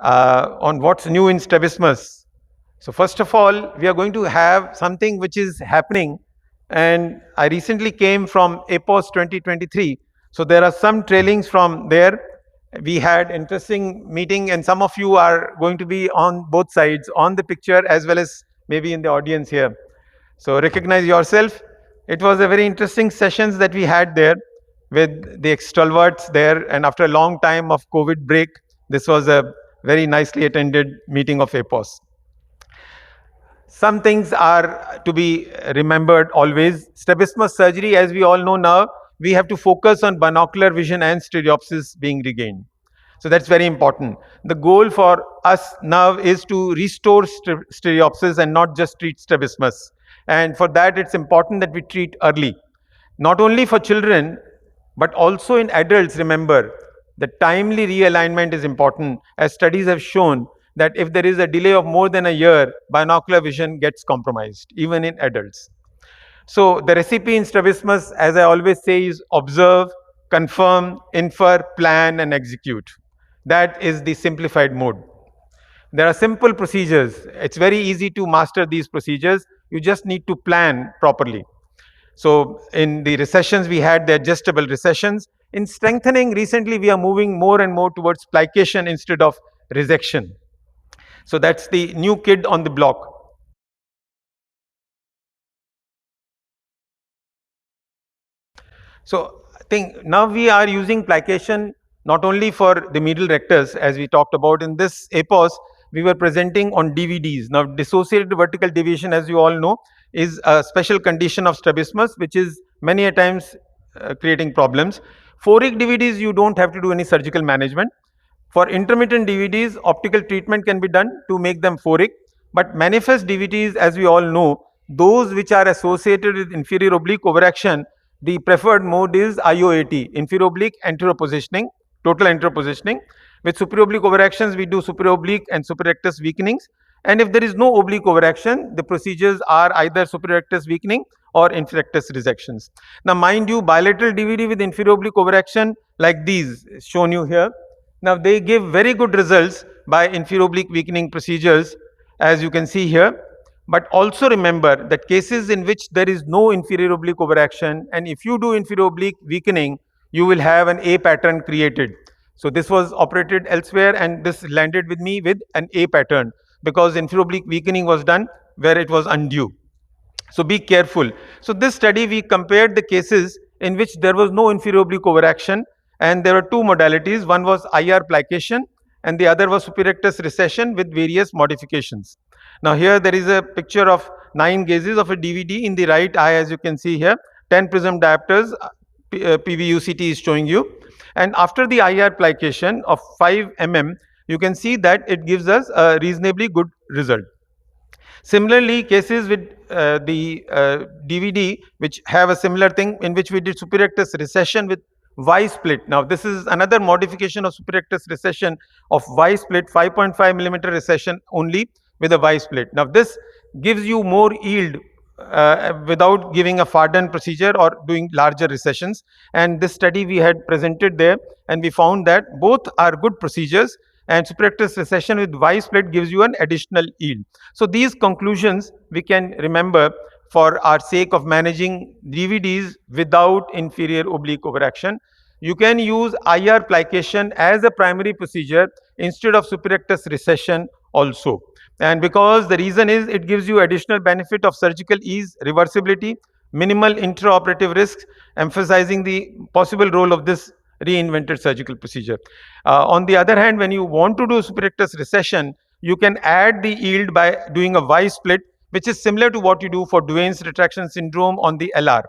on what's new in strabismus. So first of all, we are going to have something which is happening, and I recently came from APOS 2023. So there are some trailings from there. We had interesting meeting, and some of you are going to be on both sides, on the picture as well as maybe in the audience here. So recognize yourself. It was a very interesting sessions that we had there with the extroverts there, and after a long time of COVID break, this was a very nicely attended meeting of APOS. Some things are to be remembered always. Strabismus surgery, as we all know now, we have to focus on binocular vision and stereopsis being regained. So that's very important. The goal for us now is to restore stereopsis and not just treat strabismus. And for that, it's important that we treat early. Not only for children, but also in adults. Remember, the timely realignment is important, as studies have shown that if there is a delay of more than a year, binocular vision gets compromised, even in adults. So the recipe in strabismus, as I always say, is observe, confirm, infer, plan, and execute. That is the simplified mode. There are simple procedures. It's very easy to master these procedures. You just need to plan properly. So in the recessions, we had the adjustable recessions. In strengthening, recently we are moving more and more towards plication instead of resection. So that's the new kid on the block. So I think now we are using plication not only for the medial rectus, as we talked about in this APOS, we were presenting on DVDs. Now dissociated vertical deviation, as you all know, is a special condition of strabismus, which is many a times creating problems. Phoric DVDs, you don't have to do any surgical management. For intermittent DVDs, optical treatment can be done to make them phoric. But manifest DVDs, as we all know, those which are associated with inferior oblique overaction, the preferred mode is IOAT, inferior oblique anterior positioning, total anterior positioning. With superior oblique overactions, we do superior oblique and superior rectus weakenings. And if there is no oblique overaction, the procedures are either superior rectus weakening or inferior rectus resections. Now, mind you, bilateral DVD with inferior oblique overaction, like these shown you here, now they give very good results by inferior oblique weakening procedures, as you can see here. But also remember that cases in which there is no inferior oblique overaction, and if you do inferior oblique weakening, you will have an A pattern created. So this was operated elsewhere, and this landed with me with an A pattern, because inferior oblique weakening was done where it was undue. So be careful. So this study, we compared the cases in which there was no inferior oblique overaction, and there were two modalities. One was IR plication and the other was superior rectus recession with various modifications. Now here there is a picture of 9 gazes of a DVD in the right eye, as you can see here. 10 prism diopters, PVUCT is showing you. And after the IR plication of 5 mm, you can see that it gives us a reasonably good result. Similarly, cases with the DVD which have a similar thing, in which we did superior rectus recession with Y split. Now this is another modification of superior rectus recession of Y split, 5.5 millimeter recession only with a Y split. Now this gives you more yield without giving a Farden procedure or doing larger recessions. And this study we had presented there, and we found that both are good procedures, and superior rectus recession with Y split gives you an additional yield. So these conclusions we can remember for our sake of managing DVDs without inferior oblique overaction. You can use IR plication as a primary procedure instead of superior rectus recession also. And because the reason is, it gives you additional benefit of surgical ease, reversibility, minimal intraoperative risks, emphasizing the possible role of this reinvented surgical procedure. On the other hand, when you want to do superior rectus recession, you can add the yield by doing a Y split, which is similar to what you do for Duane's retraction syndrome on the LR.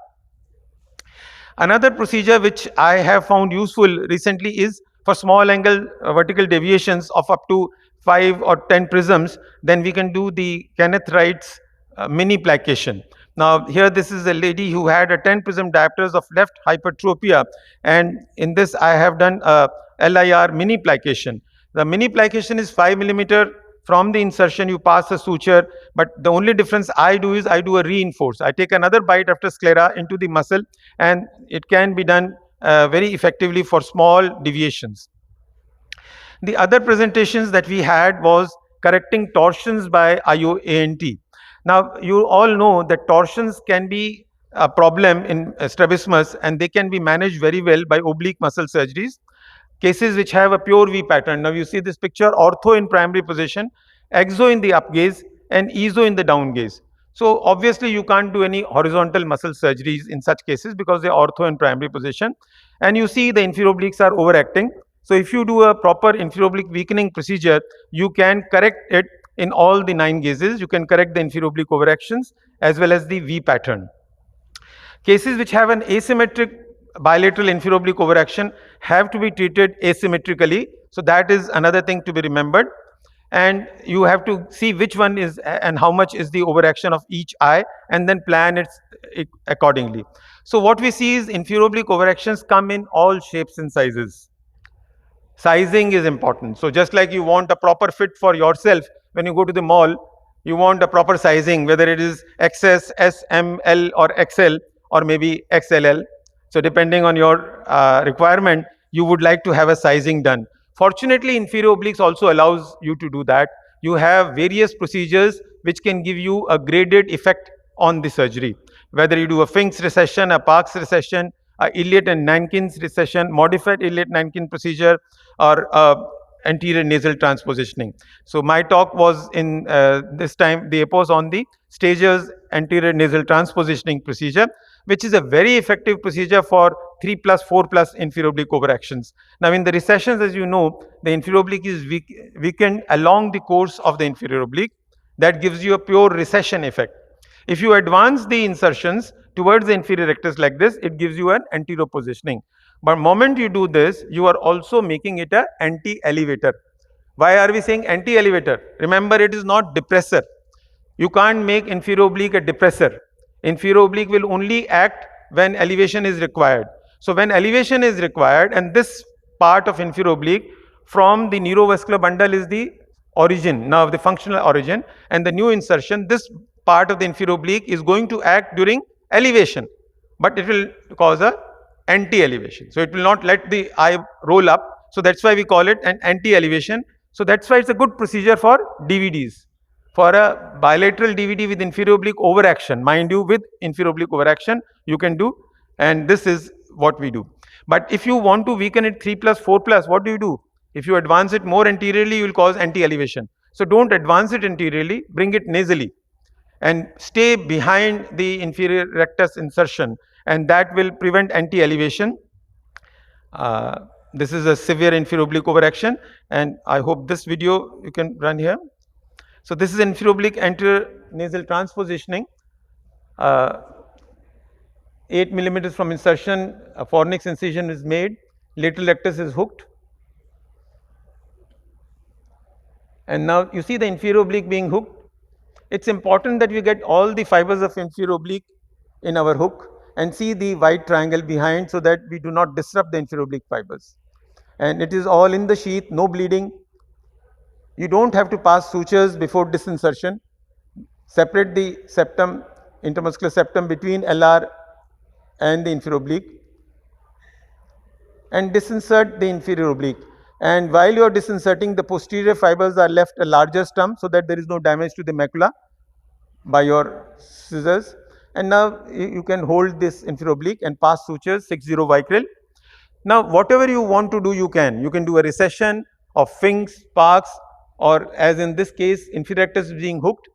Another procedure which I have found useful recently is for small angle vertical deviations of up to 5 or 10 prisms. Then we can do the Kenneth Wright's mini plication. Now here this is a lady who had a 10 prism diopters of left hypertropia, and in this I have done a LIR mini plication. The mini plication is 5 millimeter. From the insertion you pass a suture, but the only difference I do is I do a reinforce. I take another bite after sclera into the muscle, and it can be done very effectively for small deviations. The other presentations that we had was correcting torsions by IOANT. Now, you all know that torsions can be a problem in strabismus, and they can be managed very well by oblique muscle surgeries. Cases which have a pure V pattern. Now, you see this picture: ortho in primary position, exo in the up gaze, and ESO in the down gaze. So, obviously, you can't do any horizontal muscle surgeries in such cases because they are ortho in primary position. And you see the inferior obliques are overacting. So, if you do a proper inferior oblique weakening procedure, you can correct it in all the 9 gazes. You can correct the inferior oblique overactions as well as the V pattern. Cases which have an asymmetric bilateral inferior oblique overaction have to be treated asymmetrically. So, that is another thing to be remembered. And you have to see which one is and how much is the overaction of each eye, and then plan it accordingly. So, what we see is inferior oblique overactions come in all shapes and sizes. Sizing is important. So, just like you want a proper fit for yourself when you go to the mall, you want a proper sizing, whether it is XS, S, M, L or XL or maybe XLL. So, depending on your requirement, you would like to have a sizing done. Fortunately, inferior obliques also allows you to do that. You have various procedures which can give you a graded effect on the surgery. Whether you do a Fink's recession, a Park's recession, a Elliott and Nankin's recession, modified Elliott-Nankin procedure, or anterior nasal transpositioning. So, my talk was in this time the EPOS on the Stager's anterior nasal transpositioning procedure, which is a very effective procedure for 3+, 4+ inferior oblique overactions. Now, in the recessions, as you know, the inferior oblique is weakened along the course of the inferior oblique. That gives you a pure recession effect. If you advance the insertions towards the inferior rectus like this, it gives you an anterior positioning. But moment you do this, you are also making it a anti-elevator. Why are we saying anti-elevator? Remember, it is not depressor. You can't make inferior oblique a depressor. Inferior oblique will only act when elevation is required. So, when elevation is required, and this part of inferior oblique from the neurovascular bundle is the origin, now the functional origin, and the new insertion, this part of the inferior oblique is going to act during elevation, but it will cause a anti-elevation. So, it will not let the eye roll up. So, that is why we call it an anti-elevation. So, that is why it is a good procedure for DVDs. For a bilateral DVD with inferior oblique overaction, mind you, with inferior oblique overaction you can do, and this is what we do. But if you want to weaken it 3+, 4+, what do? If you advance it more anteriorly, you will cause anti-elevation. So, do not advance it anteriorly, bring it nasally and stay behind the inferior rectus insertion, and that will prevent anti-elevation. This is a severe inferior oblique overaction, and I hope this video you can run here. So, this is inferior oblique anterior nasal transpositioning. 8 millimeters from insertion, a fornix incision is made, lateral rectus is hooked, and now you see the inferior oblique being hooked. It is important that we get all the fibers of inferior oblique in our hook and see the white triangle behind, so that we do not disrupt the inferior oblique fibers, and it is all in the sheath, no bleeding. You do not have to pass sutures before disinsertion. Separate the septum, intermuscular septum between LR and the inferior oblique, and disinsert the inferior oblique. And while you are disinserting, the posterior fibers are left a larger stump, so that there is no damage to the macula by your scissors. And now you can hold this inferior oblique and pass sutures 60 vicryl. Now, whatever you want to do, you can do a recession of Fink's, Park's, or as in this case inferior rectus is being hooked.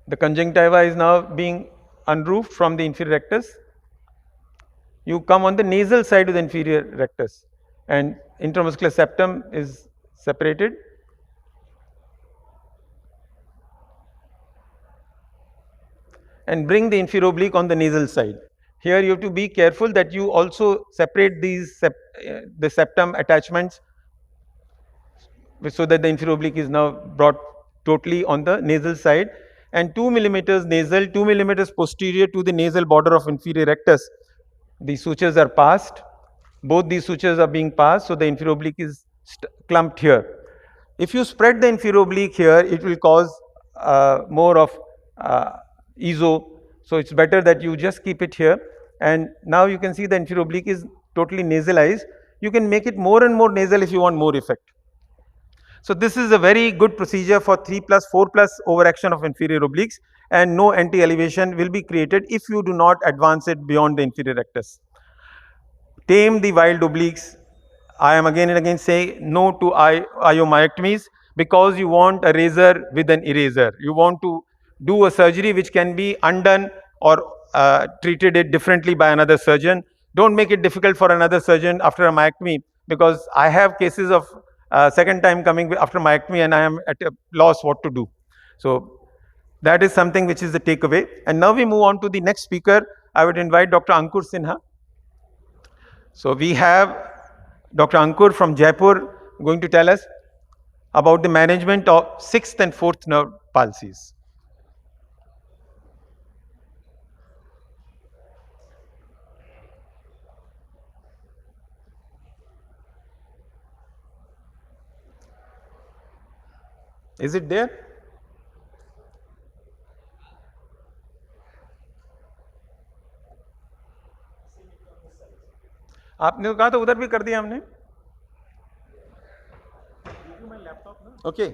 The conjunctiva is now being unroofed from the inferior rectus. You come on the nasal side of the inferior rectus, and intermuscular septum is separated. And bring the inferior oblique on the nasal side. Here you have to be careful that you also separate these the septum attachments, so that the inferior oblique is now brought totally on the nasal side, and 2 millimeters nasal, 2 millimeters posterior to the nasal border of inferior rectus. The sutures are passed, both these sutures are being passed, so the inferior oblique is clumped here. If you spread the inferior oblique here, it will cause more of ESO. So, it is better that you just keep it here, and now you can see the inferior oblique is totally nasalized, you can make it more and more nasal if you want more effect. So this is a very good procedure for 3+4+ overaction of inferior obliques, and no anti-elevation will be created if you do not advance it beyond the inferior rectus. Tame the wild obliques. I am again and again saying no to iomyectomies, because you want a razor with an eraser. You want to do a surgery which can be undone or treated it differently by another surgeon. Don't make it difficult for another surgeon after a myectomy, because I have cases of second time coming after myectomy and I am at a loss what to do. So that is something which is the takeaway. And now we move on to the next speaker. I would invite Dr. Ankur Sinha. So we have Dr. Ankur from Jaipur going to tell us about the management of 6th and 4th nerve palsies. Is it there? आपने कहा था उधर भी कर दिया हमने. Okay.